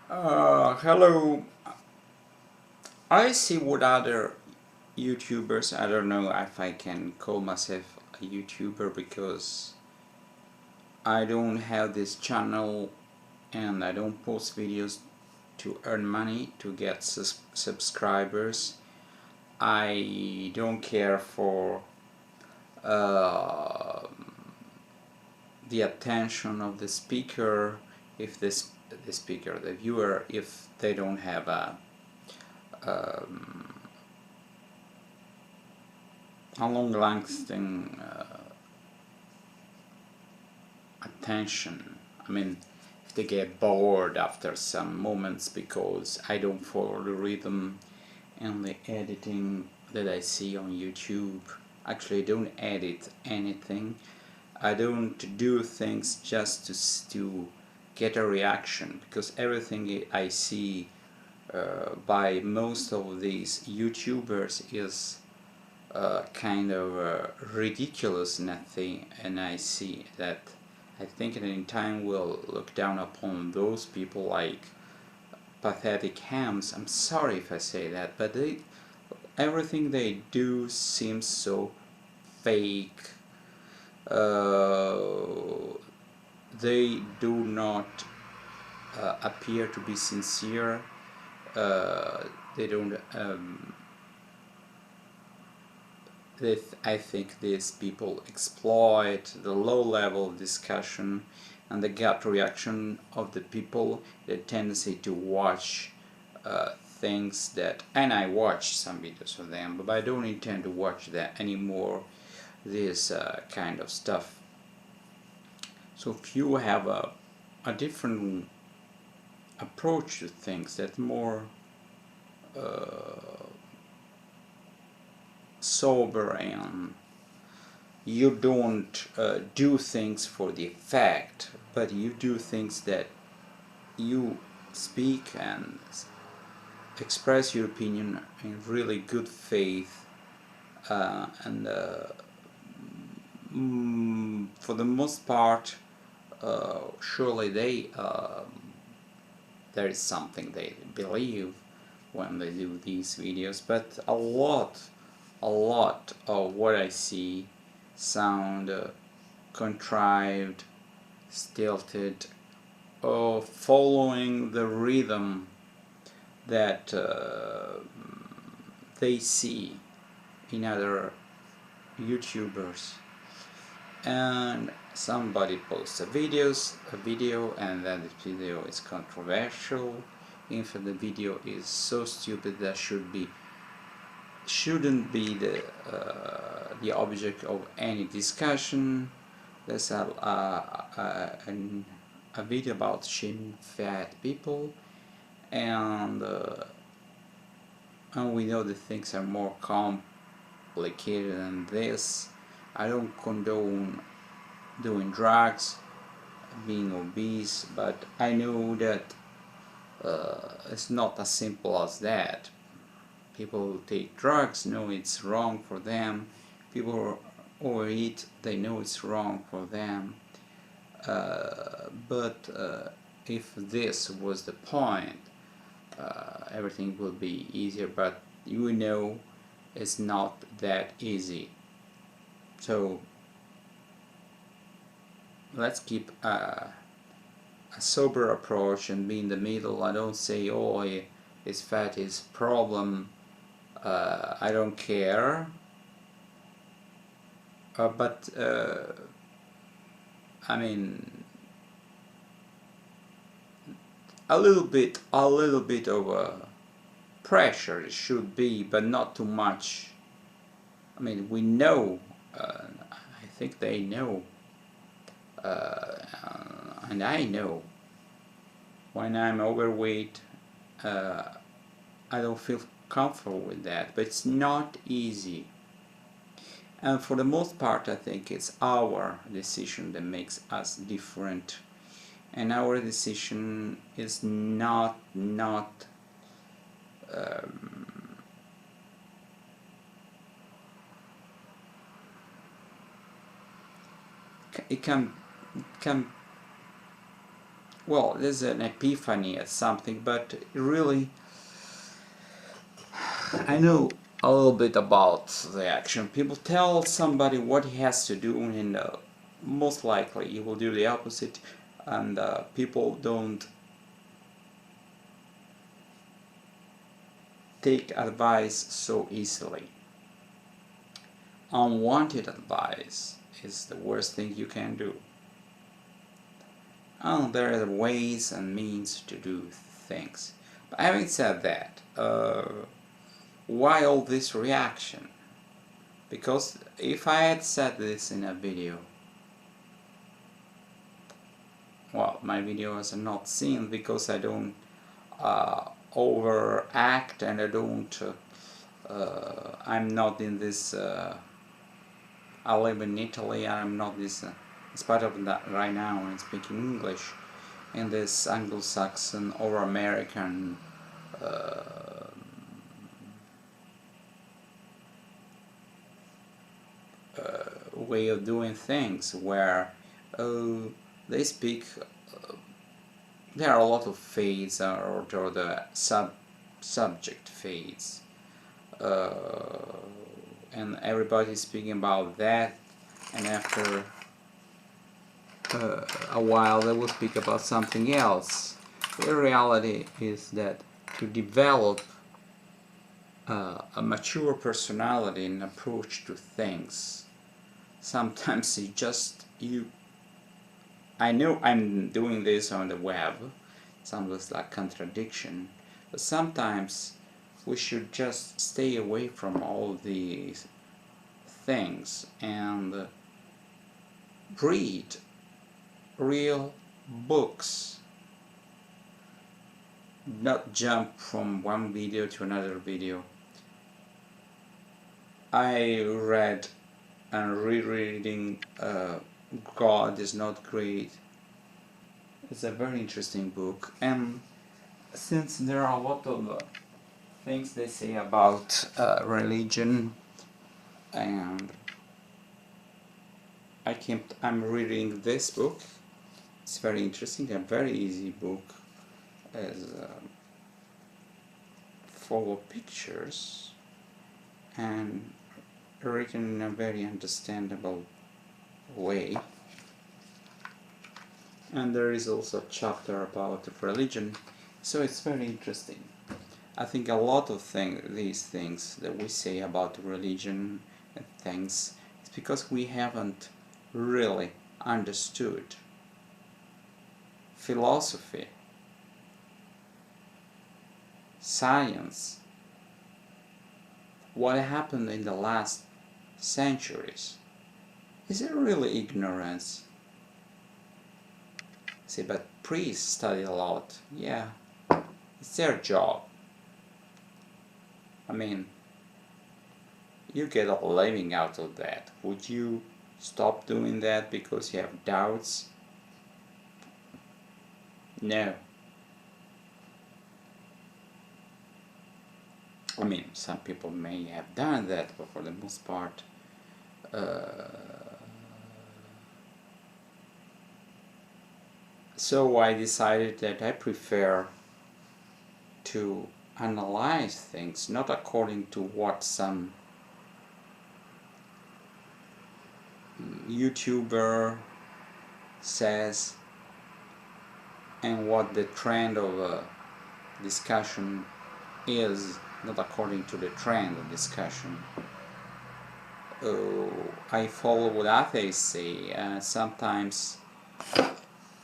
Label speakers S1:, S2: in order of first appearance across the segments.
S1: Hello. I see what other YouTubers. I don't know if I can call myself a YouTuber because I don't have this channel and I don't post videos to earn money to get subscribers. I don't care for uh, the attention of the speaker if the speaker, the viewer, if they don't have um, a long-lasting attention. I mean, if they get bored after some moments because I don't follow the rhythm and the editing that I see on YouTube. Actually, I don't edit anything. I don't do things just to get a reaction, because everything I see by most of these YouTubers is kind of ridiculous, and I see that. I think that in time we'll look down upon those people like pathetic hams. I'm sorry if I say that, but everything they do seems so fake. Uh, they do not appear to be sincere. They don't. I think these people exploit the low level discussion and the gut reaction of the people, the tendency to watch things that, and I watch some videos of them, but I don't intend to watch that anymore, this kind of stuff. So if you have a different approach to things that more uh, sober, and you don't do things for the effect, but you do things that you speak and express your opinion in really good faith, and for the most part, surely there is something they believe when they do these videos, but a lot of what I see sound contrived, stilted, or following the rhythm that they see in other YouTubers. And somebody posts a video, and then the video is controversial. In fact, the video is so stupid that shouldn't be the object of any discussion. There's a video about shaming fat people, and we know that things are more complicated than this. I don't condone doing drugs, being obese, but I know that it's not as simple as that. People who take drugs know it's wrong for them. People who overeat, they know it's wrong for them. But if this was the point, everything will be easier, but you know it's not that easy. So let's keep a sober approach and be in the middle. I don't say, oh, his fat is problem, I don't care, but I mean, a little bit of pressure it should be, but not too much. I mean, we know, I think they know, uh, and I know, when I'm overweight, I don't feel comfortable with that, but it's not easy. And for the most part, I think it's our decision that makes us different, and our decision is not um, it can well, there's an epiphany or something, but really, I know a little bit about the action. People tell somebody what he has to do, and most likely he will do the opposite, and people don't take advice so easily. Unwanted advice is the worst thing you can do. And there are ways and means to do things. But having said that, why all this reaction? Because if I had said this in a video, well, my videos are not seen because I don't overact, and I don't I'm not in this I live in Italy, and I'm not this in spite of that right now I'm speaking English in this Anglo-Saxon or American way of doing things, where they speak there are a lot of fades, or the subject fades, and everybody's speaking about that, and after a while they will speak about something else. The reality is that to develop a mature personality and approach to things, sometimes I know I'm doing this on the web, sounds like contradiction, but sometimes we should just stay away from all these things and read real books, not jump from one video to another video. I read and rereading God is Not Great. It's a very interesting book, and since there are a lot of things they say about religion, and I'm reading this book. It's very interesting, a very easy book, as full of pictures and written in a very understandable way. And there is also a chapter about religion, so it's very interesting. I think a lot of these things that we say about religion and things, it's because we haven't really understood philosophy, science, what happened in the last centuries. Is it really ignorance? See, but priests study a lot. Yeah, it's their job. I mean, you get a living out of that. Would you stop doing that because you have doubts? No. I mean, some people may have done that, but for the most part, so I decided that I prefer to analyze things not according to what some YouTuber says and what the trend of discussion is, not according to the trend of discussion. I follow what others say, and sometimes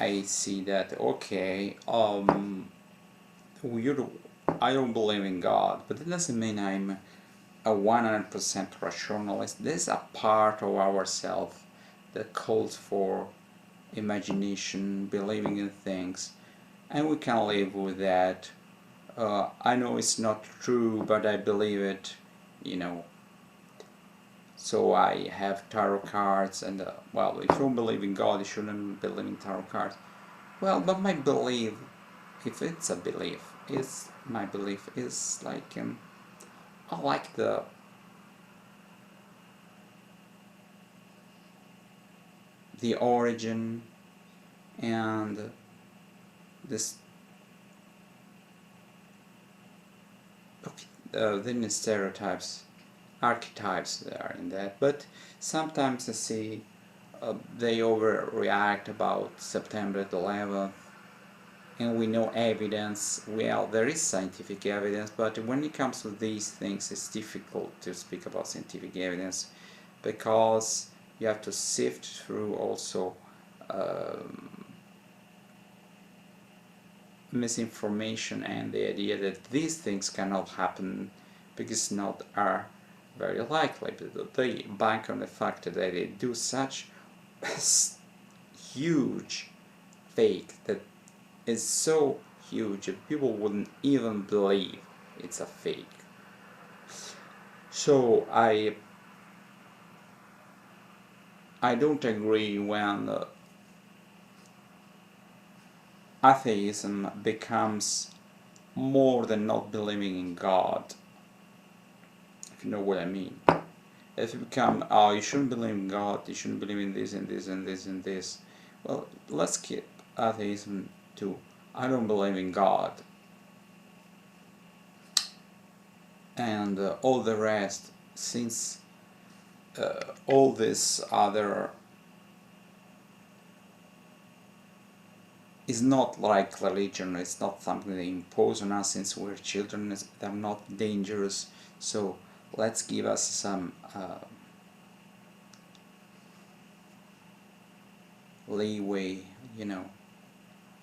S1: I see that, okay, I don't believe in God, but that doesn't mean I'm a 100% rationalist. There's a part of ourselves that calls for imagination, believing in things, and we can live with that. I know it's not true, but I believe it, you know. So I have tarot cards, and well, if you don't believe in God, you shouldn't believe in tarot cards. Well, but my belief, if it's a belief, my belief is like I like the origin and this then stereotypes, archetypes there in that, but sometimes I see they overreact about September 11th, and we know evidence. Well, there is scientific evidence, but when it comes to these things, it's difficult to speak about scientific evidence because you have to sift through also misinformation and the idea that these things cannot happen because not are very likely. But they bank on the fact that they do such huge fake that is so huge that people wouldn't even believe it's a fake. So I don't agree when atheism becomes more than not believing in God, if you know what I mean. If you become, oh, you shouldn't believe in God, you shouldn't believe in this and this and this and this. Well, let's keep atheism to, I don't believe in God. And all the rest, since all this other is not like religion, it's not something they impose on us since we're children, they're not dangerous, so let's give us some leeway, you know.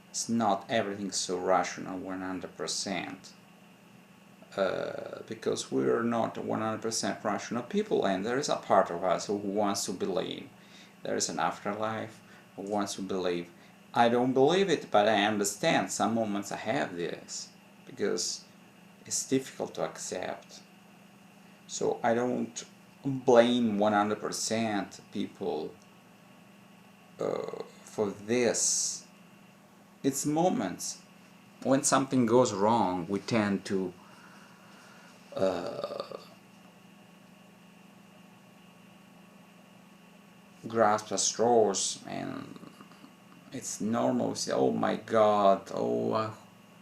S1: It's not everything so rational 100%, because we're not 100% rational people, and there is a part of us who wants to believe there is an afterlife, who wants to believe. I don't believe it, but I understand some moments I have this, because it's difficult to accept. So I don't blame 100% people for this. It's moments. When something goes wrong, we tend to grasp at straws, and it's normal to say, oh my God, oh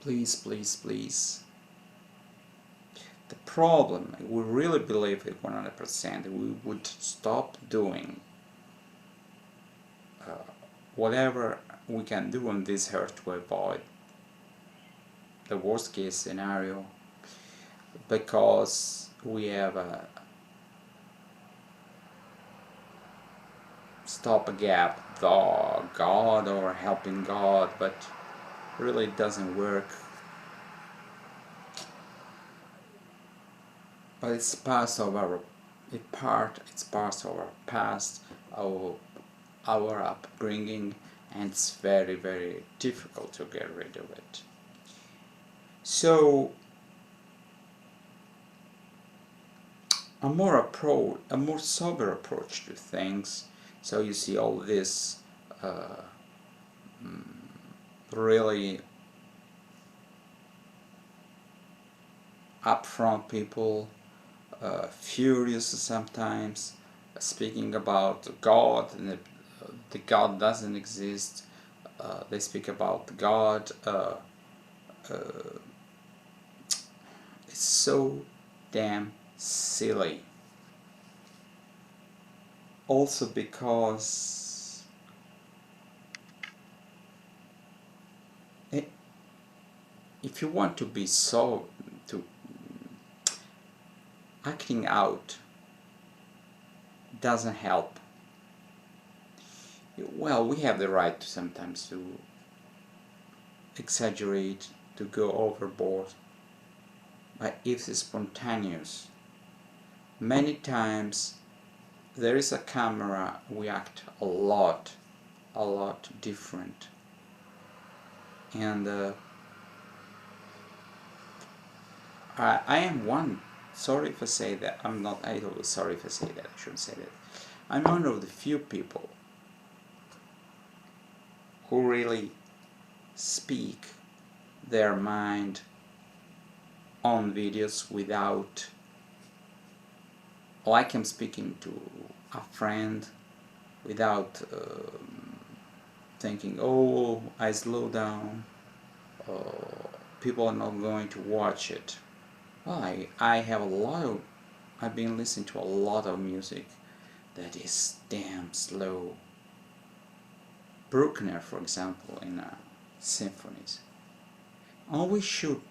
S1: please, please, please. The problem, we really believe it 100%, we would stop doing whatever we can do on this earth to avoid the worst case scenario, because we have a stopgap God or helping God, but really it doesn't work. But it's part of our past, our upbringing, and it's very, very difficult to get rid of it. So a more sober approach to things. So you see all this really upfront people, furious sometimes, speaking about God, and the God doesn't exist. They speak about God. It's so damn silly. Also because if you want to be acting out doesn't help. Well, we have the right to sometimes to exaggerate, to go overboard, but if it's spontaneous, many times there is a camera, we act a lot different. And I am one, sorry if I say that, I'm not idle, sorry if I say that, I shouldn't say that. I'm one of the few people who really speak their mind on videos without, like I'm speaking to a friend, without thinking, oh, I slow down, people are not going to watch it. Well, I have a lot of, I've been listening to a lot of music that is damn slow. Bruckner, for example, in symphonies. And we should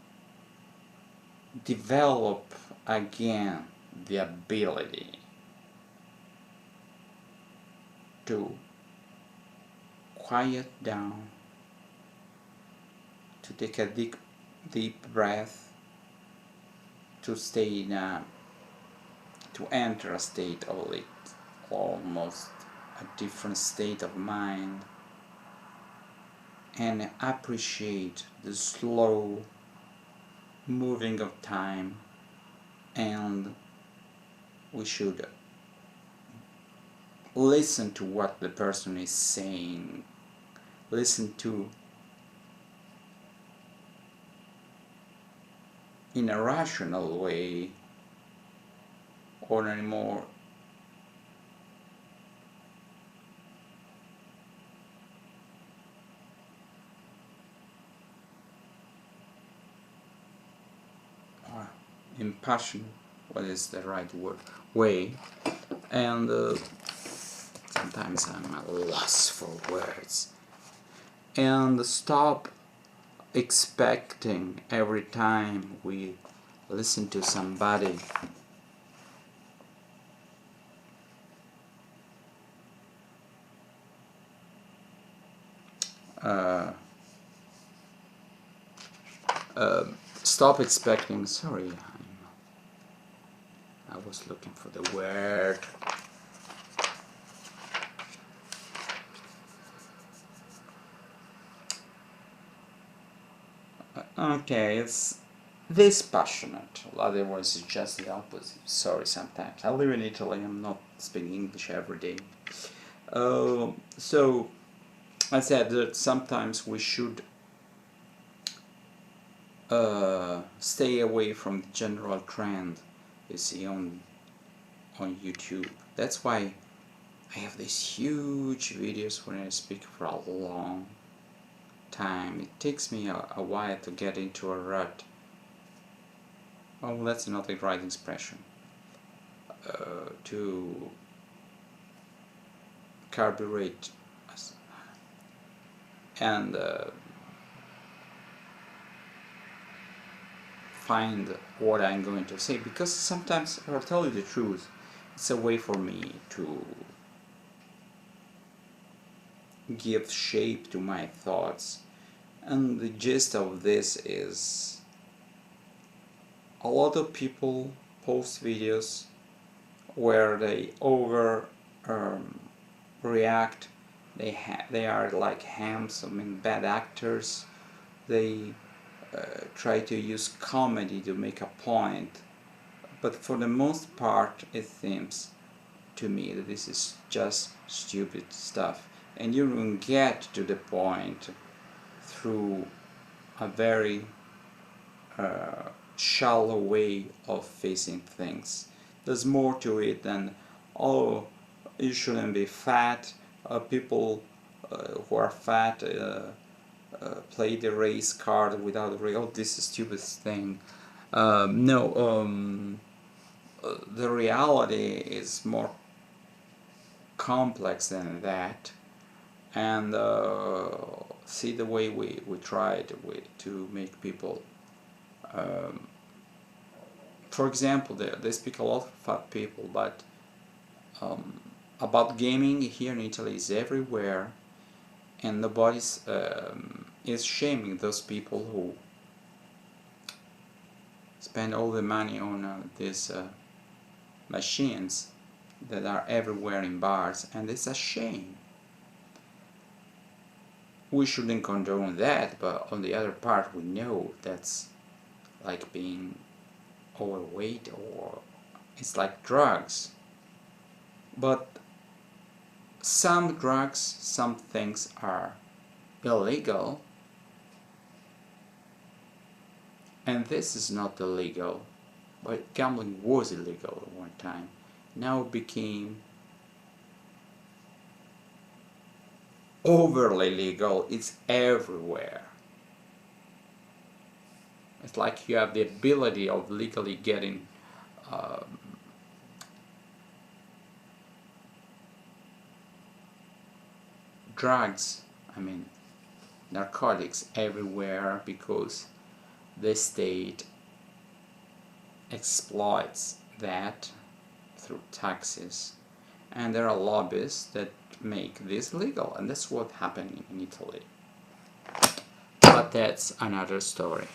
S1: develop again the ability to quiet down, to take a deep breath, to stay in to enter a state of like almost a different state of mind, and appreciate the slow moving of time. And we should listen to what the person is saying, listen to in a rational way, or in a more impassioned, what is the right word, way. And sometimes I'm at a loss for words. And stop expecting every time we listen to somebody stop expecting, sorry, I was looking for the word. Okay, it's this passionate, otherwise it's just the opposite. Sorry, sometimes I live in Italy, I'm not speaking English every day. So I said that sometimes we should stay away from the general trend you see on YouTube. That's why I have these huge videos when I speak for a long time. It takes me a while to get into a rut. Oh, that's not the right expression. To carburate and find what I'm going to say, because sometimes, I'll tell you the truth, it's a way for me to give shape to my thoughts. And the gist of this is, a lot of people post videos where they react. They are like hams, I mean bad actors. They try to use comedy to make a point, but for the most part it seems to me that this is just stupid stuff, and you don't get to the point through a very shallow way of facing things. There's more to it than, oh, you shouldn't be fat, people who are fat play the race card without a race. Oh, this is stupid thing. No, the reality is more complex than that. And see the way we try to make people, for example, they speak a lot of fat people, but about gaming here in Italy is everywhere, and nobody is shaming those people who spend all the money on these machines that are everywhere in bars, and it's a shame. We shouldn't condone that, but on the other part we know that's like being overweight, or it's like drugs. But some drugs, some things are illegal, and this is not illegal. But gambling was illegal at one time. Now it became overly legal. It's everywhere. It's like you have the ability of legally getting drugs, I mean narcotics everywhere, because the state exploits that through taxes, and there are lobbyists that make this legal, and that's what's happening in Italy. But that's another story.